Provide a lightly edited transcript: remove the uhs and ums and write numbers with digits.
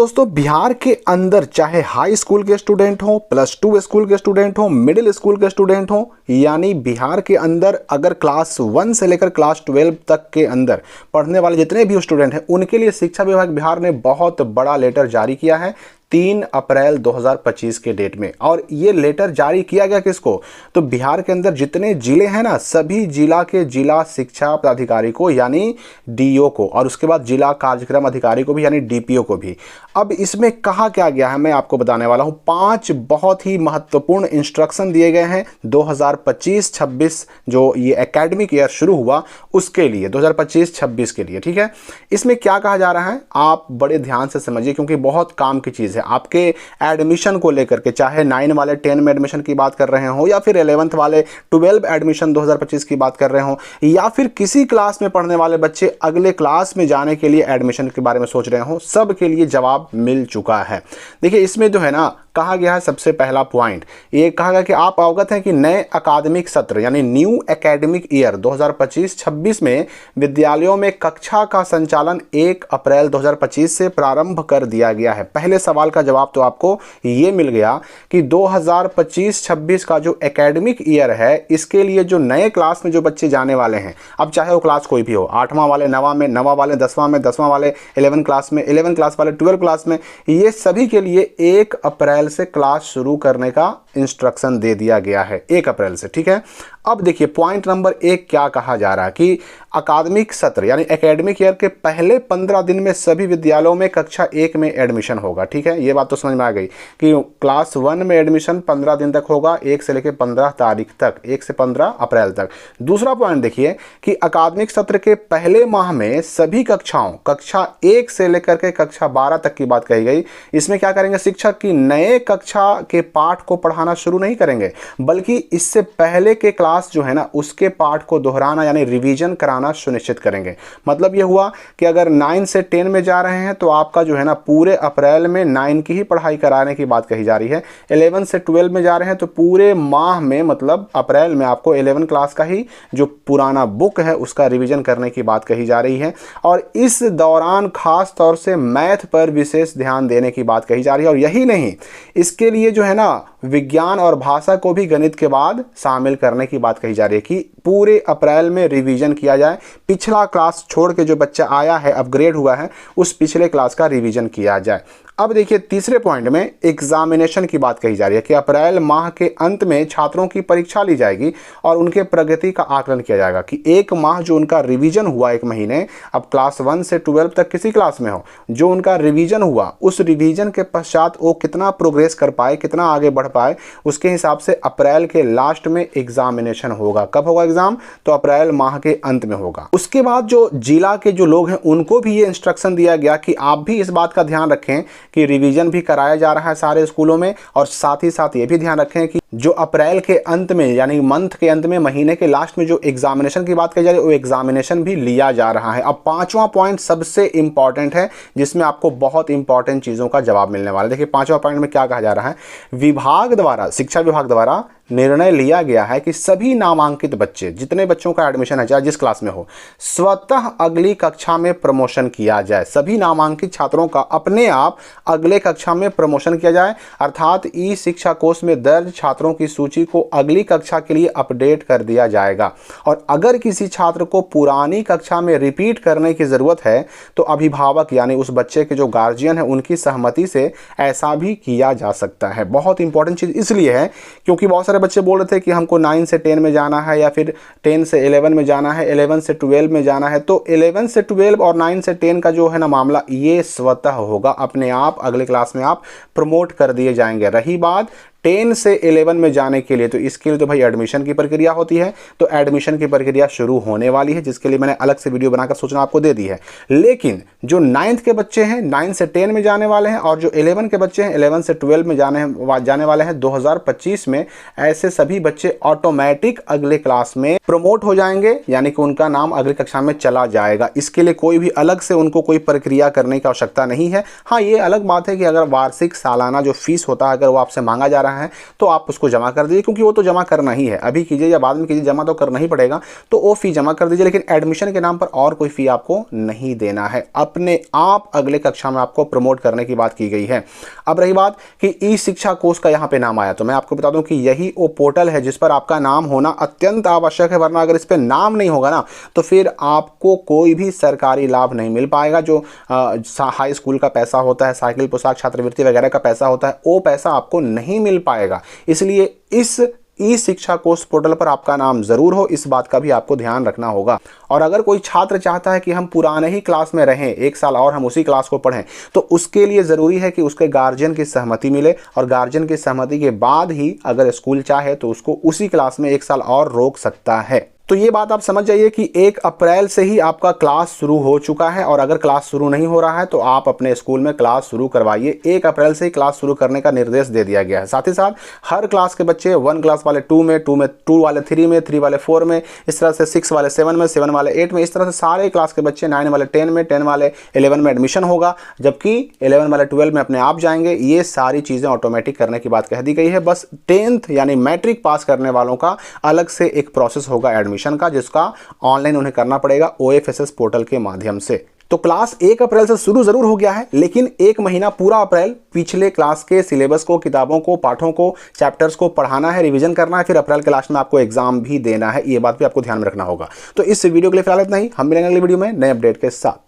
दोस्तों बिहार के अंदर चाहे हाई स्कूल के स्टूडेंट हो, +2 स्कूल के स्टूडेंट हो, मिडिल स्कूल के स्टूडेंट हो, यानी बिहार के अंदर अगर क्लास 1 से लेकर क्लास 12 तक के अंदर पढ़ने वाले जितने भी स्टूडेंट हैं उनके लिए शिक्षा विभाग बिहार ने बहुत बड़ा लेटर जारी किया है 3 अप्रैल 2025 के डेट में। और ये लेटर जारी किया गया किसको? तो बिहार के अंदर जितने जिले हैं ना, सभी जिला के जिला शिक्षा पदाधिकारी को यानी डीओ को, और उसके बाद जिला कार्यक्रम अधिकारी को भी यानी डीपीओ को भी। अब इसमें कहा क्या गया है मैं आपको बताने वाला हूं। 5 बहुत ही महत्वपूर्ण इंस्ट्रक्शन दिए गए हैं 2025-26 जो ये एकेडमिक ईयर शुरू हुआ उसके लिए, 2025-26 के लिए। ठीक है, इसमें क्या कहा जा रहा है आप बड़े ध्यान से समझिए क्योंकि बहुत काम की चीज़ है। आपके एडमिशन को लेकर के, चाहे 9 वाले 10 में एडमिशन की बात कर रहे हो या फिर 11th वाले 12 एडमिशन 2025 की बात कर रहे हो, या फिर किसी क्लास में पढ़ने वाले बच्चे अगले क्लास में जाने के लिए एडमिशन के बारे में सोच रहे हो, सब के लिए जवाब मिल चुका है। देखिए इसमें जो है ना कहा गया है, सबसे पहला पॉइंट ये कहा गया कि आप अवगत हैं कि नए अकादमिक सत्र यानी न्यू एकेडमिक ईयर 2025-26 में विद्यालयों में कक्षा का संचालन 1 अप्रैल 2025 से प्रारंभ कर दिया गया है। पहले सवाल का जवाब तो आपको ये मिल गया कि 2025-26 का जो एकेडमिक ईयर है इसके लिए जो नए क्लास में जो बच्चे जाने वाले हैं, अब चाहे वो क्लास कोई भी हो, 8वां वाले 9वां में, 9वां वाले 10वां में, 10वां वाले 11 क्लास में, 11 क्लास वाले 12 क्लास में, ये सभी के लिए 1 अप्रैल से क्लास शुरू करने का इंस्ट्रक्शन दे दिया गया है, 1 अप्रैल से। ठीक है, अब देखिए पॉइंट नंबर 1 क्या कहा जा रहा है कि अकादमिक सत्र यानी एकेडमिक ईयर के पहले 15 दिन में सभी विद्यालयों में कक्षा 1 में एडमिशन होगा। ठीक है, ये बात तो समझ में आ गई कि क्लास 1 में एडमिशन 15 दिन तक होगा, 1 से लेकर 15 तारीख तक, 1 से 15 अप्रैल तक। दूसरा पॉइंट देखिए कि अकादमिक सत्र के पहले माह में सभी कक्षाओं, कक्षा 1 से लेकर के कक्षा 12 तक की बात कही गई। इसमें क्या करेंगे, शिक्षक की नए कक्षा के पाठ को पढ़ाना शुरू नहीं करेंगे, बल्कि इससे पहले के क्लास जो है ना उसके पाठ को दोहराना यानी रिवीजन कराना सुनिश्चित करेंगे। मतलब यह हुआ कि अगर 9 से 10 में जा रहे हैं तो आपका जो है ना पूरे अप्रैल में 9 की ही पढ़ाई कराने की बात कही जा रही है। 11 से 12 में जा रहे हैं तो पूरे माह में मतलब अप्रैल में आपको 11 क्लास का ही जो पुराना बुक है उसका रिवीजन करने की बात कही जा रही है। और इस दौरान खास तौर से मैथ पर विशेष ध्यान देने की बात कही जा रही है। और यही नहीं, इसके लिए जो है ना विज्ञान और भाषा को भी गणित के बाद शामिल करने की बात कही जा रही है कि पूरे अप्रैल में रिवीजन किया जाए। पिछला क्लास छोड़ के जो बच्चा आया है, अपग्रेड हुआ है, उस पिछले क्लास का रिवीजन किया जाए। अब देखिए तीसरे पॉइंट में एग्जामिनेशन की बात कही जा रही है कि अप्रैल माह के अंत में छात्रों की परीक्षा ली जाएगी और उनके प्रगति का आकलन किया जाएगा कि 1 माह जो उनका रिवीजन हुआ, 1 महीने, अब क्लास 1 से 12 तक किसी क्लास में हो, जो उनका रिवीजन हुआ उस रिवीजन के पश्चात वो कितना प्रोग्रेस कर पाए, कितना आगे बढ़ पाए, उसके हिसाब से अप्रैल के लास्ट में एग्जामिनेशन होगा। कब होगा एग्जाम? तो अप्रैल माह के अंत में होगा। उसके बाद जो जिला के जो लोग हैं उनको भी ये इंस्ट्रक्शन दिया गया कि आप भी इस बात का ध्यान रखें कि रिवीजन भी कराया जा रहा है सारे स्कूलों में, और साथ ही साथ ये भी ध्यान रखें कि जो अप्रैल के अंत में यानी मंथ के अंत में, महीने के लास्ट में जो एग्जामिनेशन की बात कही जा रही है वो एग्जामिनेशन भी लिया जा रहा है। अब 5वां पॉइंट सबसे इंपॉर्टेंट है जिसमें आपको बहुत इंपॉर्टेंट चीजों का जवाब मिलने वाला है। देखिए 5वां पॉइंट में क्या कहा जा रहा है, विभाग द्वारा, शिक्षा विभाग द्वारा निर्णय लिया गया है कि सभी नामांकित बच्चे, जितने बच्चों का एडमिशन है चाहे जिस क्लास में हो, स्वतः अगली कक्षा में प्रमोशन किया जाए। सभी नामांकित छात्रों का अपने आप अगले कक्षा में प्रमोशन किया जाए, अर्थात ई शिक्षा कोश में दर्ज छात्रों की सूची को अगली कक्षा के लिए अपडेट कर दिया जाएगा। और अगर किसी छात्र को पुरानी कक्षा में रिपीट करने की जरूरत है तो अभिभावक यानी उस बच्चे के जो गार्जियन है उनकी सहमति से ऐसा भी किया जा सकता है। बहुत इंपॉर्टेंट चीज इसलिए है क्योंकि बहुत बच्चे बोल रहे थे कि हमको 9 से 10 में जाना है या फिर 10 से 11 में जाना है, 11 से 12 में जाना है। तो 11 से 12 और 9 से 10 का जो है ना मामला, ये स्वतः होगा, अपने आप अगले क्लास में आप प्रमोट कर दिए जाएंगे। रही बात 10 से 11 में जाने के लिए, तो इसके लिए तो भाई एडमिशन की प्रक्रिया होती है, तो एडमिशन की प्रक्रिया शुरू होने वाली है जिसके लिए मैंने अलग से वीडियो बनाकर सूचना आपको दे दी है। लेकिन जो 9th के बच्चे हैं 9 से 10 में जाने वाले हैं और जो 11 के बच्चे हैं 11 से 12 में जाने वाले हैं 2025 में, ऐसे सभी बच्चे ऑटोमेटिक अगले क्लास में प्रमोट हो जाएंगे, यानी कि उनका नाम अगली कक्षा में चला जाएगा। इसके लिए कोई भी अलग से उनको कोई प्रक्रिया करने की आवश्यकता नहीं है। हाँ, ये अलग बात है कि अगर वार्षिक सालाना जो फीस होता है अगर वो आपसे मांगा जा रहा है तो आप उसको जमा कर दीजिए, क्योंकि वो तो जमा करना ही है, अभी कीजिए या बाद में कीजिए, जमा तो करना ही पड़ेगा, तो वो फी जमा कर दीजिए। लेकिन एडमिशन के नाम पर और कोई फी आपको नहीं देना है, अपने आप अगले कक्षा में आपको प्रमोट करने की बात की गई है। अब रही बात कि ई शिक्षा कोष का यहाँ पे नाम आया, तो मैं आपको बता दूं कि यही वो पोर्टल है जिस पर आपका नाम होना अत्यंत आवश्यक है, वरना अगर इस पर नाम नहीं होगा ना तो फिर आपको कोई भी सरकारी लाभ नहीं मिल पाएगा। जो हाई स्कूल का पैसा होता है, साइकिल, पोशाक, छात्रवृत्ति वगैरह का पैसा होता है, वो पैसा आपको नहीं मिल पाएगा। इसलिए इस ई शिक्षा कोष पोर्टल पर आपका नाम जरूर हो, इस बात का भी आपको ध्यान रखना होगा। और अगर कोई छात्र चाहता है कि हम पुराने ही क्लास में रहें, एक साल और हम उसी क्लास को पढ़ें, तो उसके लिए ज़रूरी है कि उसके गार्जियन की सहमति मिले, और गार्जियन की सहमति के बाद ही अगर स्कूल चाहे तो उसको उसी क्लास में एक साल और रोक सकता है। तो ये बात आप समझ जाइए कि 1 अप्रैल से ही आपका क्लास शुरू हो चुका है, और अगर क्लास शुरू नहीं हो रहा है तो आप अपने स्कूल में क्लास शुरू करवाइए। 1 अप्रैल से ही क्लास शुरू करने का निर्देश दे दिया गया है। साथ ही साथ हर क्लास के बच्चे 1 क्लास वाले 2 में, 2 वाले 3 में, 3 वाले 4 में, इस तरह से 6 वाले 7 में, 7 वाले 8 में, इस तरह से सारे क्लास के बच्चे 9 वाले 10 में, 10 वाले 11 में एडमिशन होगा, जबकि 11 वाले 12 में अपने आप जाएंगे। ये सारी चीज़ें ऑटोमेटिक करने की बात कह दी गई है। बस 10th यानी मैट्रिक पास करने वालों का अलग से एक प्रोसेस होगा एडमिशन का, जिसका ऑनलाइन उन्हें करना पड़ेगा OFSS पोर्टल के माध्यम से। तो क्लास 1 अप्रैल से शुरू जरूर हो गया है, लेकिन 1 महीना पूरा अप्रैल पिछले क्लास के सिलेबस को, किताबों को, पाठों को, चैप्टर्स को पढ़ाना है, रिवीजन करना है, फिर अप्रैल के लास्ट में आपको एग्जाम भी देना है। ये बात भी आपको ध्यान में रखना होगा। तो इस वीडियो के लिए फिलहाल इतना ही, हम मिलेंगे अगली वीडियो में नए अपडेट के साथ।